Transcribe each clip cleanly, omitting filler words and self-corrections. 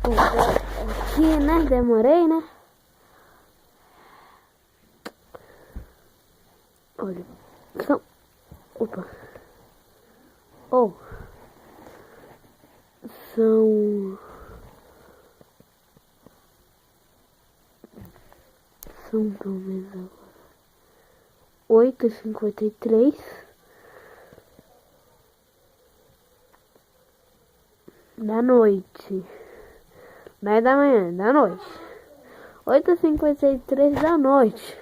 Aqui, né? Demorei, né? Olha. Opa. Oh. São talvez agora 8h53 da noite. Não é da manhã, é da noite. 8h53 da noite.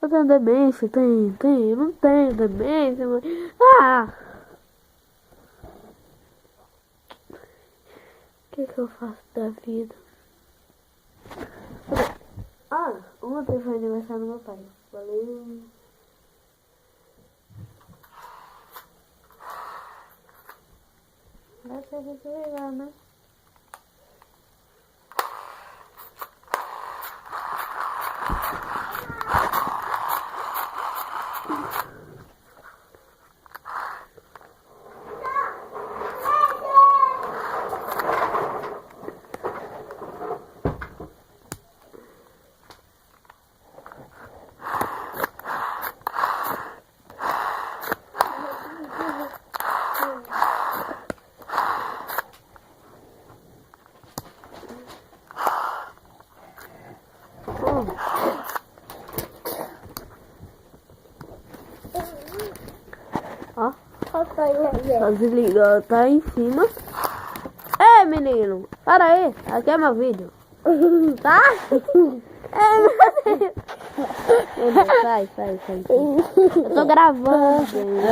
Eu tenho demência, eu não tenho demência, mas... Ah! O que eu faço da vida? Ontem foi aniversário do meu pai. Valeu. Vai ser muito legal, né? Ó, só desligou, tá em cima. Ei, menino, para aí, aqui é meu vídeo. Tá? Sai. Eu tô gravando,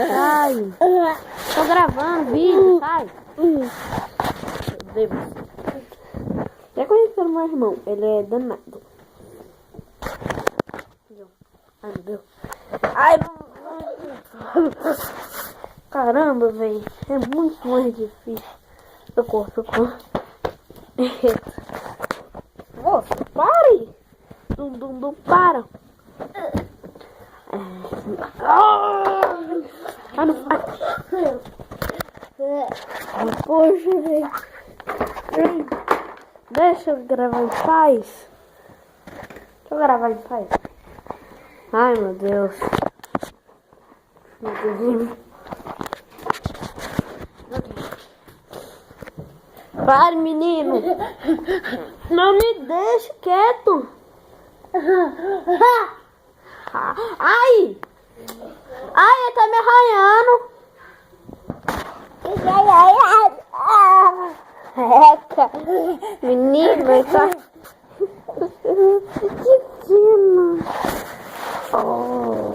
sai. Tô gravando vídeo, sai. Já conheceu meu irmão, ele é danado. Ai, meu Deus. Ai, caramba, velho. É muito mais difícil. Socorro. Moça, pare! Dum, para! Não faz. Poxa, velho. Deixa eu gravar em paz. Ai, meu Deus. Pare, menino. Não me deixe quieto. Ai, tá me arranhando. Eca, menino, mas tá... Que fino. Oh.